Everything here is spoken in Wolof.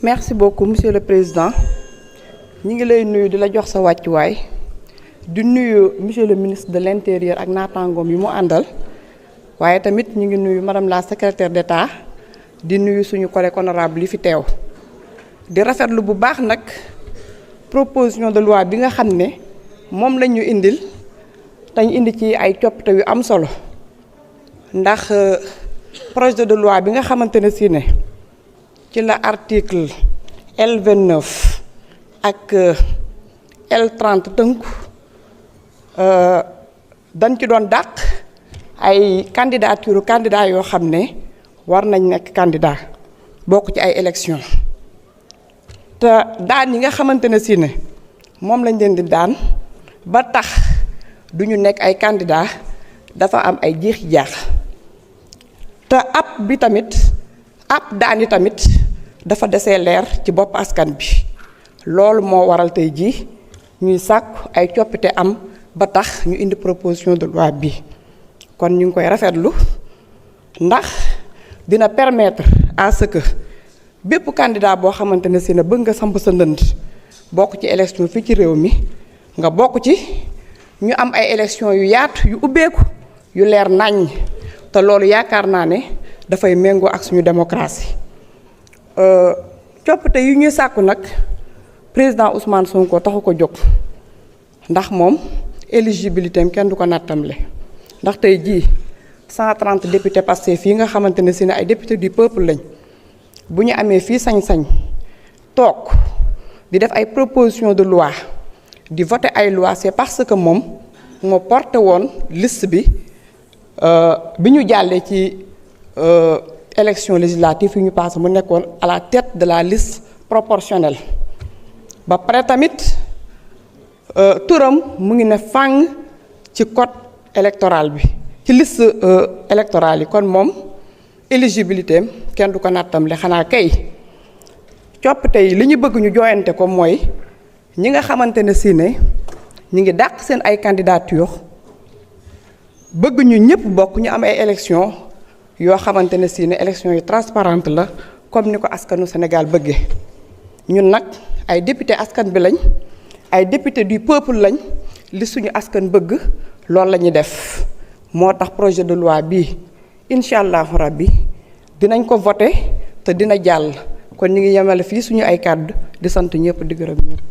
Merci beaucoup monsieur le président ñi ngi lay nuyu di la jox sa wàccuwaay di nuyu monsieur le ministre de l'intérieur ak naataangoom yi mu àndal waaye tamit ñi ngi nuyu madame la secrétaire d'État di nuyu suñu collègue honorable yi fi teew di rafetlu bu baax nag proposition de loi bi nga xam ne moom lañ ñu indil dañ indi ci ay coppite yu am solo ndax projet de loi bi nga xamante ne si ne ci la article L29 ak L30 tënku dañ ci doon dàq ay candidat yoo xam ne war nañ nekk candidat bokk ci ay élection te daan yi nga xamante ne si ne moom lañ leen di daan ba tax du ñu nekk ay candidat dafa am ay jeexi jaax te ab bi tamit ab daan yi tamit dafa desee leer ci bopp askan bi loolu moo waral tey jii ñuy sàkku ay coppite am ba tax ñu indi proposition de loi bi kon ñu ngi koy rafetlu ndax dina permettre à ce que bépp candidat boo xamante ne si ne bëgg nga samp sa ndënd bokk ci élection fii ci réew mi nga bokk ci ñu am ay élection yu yaatu yu ubbeeku yu leer naññ te loolu yaakaar naa ne dafay méngoo ak suñu démocratie coppite yu ñuy sàkku nag président Ousmane Sonko taxu ko jóg ndax moom éligibilité am kenn du ko nattamle ndax tey jii 130 députés Pastef fii nga xamante ne si ne ay députés du peuple lañ bu ñu amee fii sañ-sañ toog di def ay proposition de loi di voter ay loi c'est parce que moom moo porté woon liste bi bi ñu jàllee ci élection législative yi ñu passé mu nekkoon à la tête de la liste proportionnelle ba pare tamit turam mu ngi ne fàng ci code électoral bi ci liste électorale yi kon moom éligibilité am kenn du ko nattamle xanaa kay coppite yi li ñu bëgg ñu jooyante ko mooy ñi nga xamante ne si ne ñi ngi dàq seen ay candidature bëgg ñu ñëpp bokk ñu am ay élection yoo xamante ne si ne élection yu transparente la comme ni ko askanu Sénégal bëggee ñun nag ay député askan bi lañ ay député du peuple lañ li suñu askan bëgg loolu la ñuy def moo tax projet de loi bii incha allahu rabbi dinañ ko voté te dina jàll kon ñu ngi yemale fii suñu ay kàddu di sant ñëpp di gërëm ñëpp.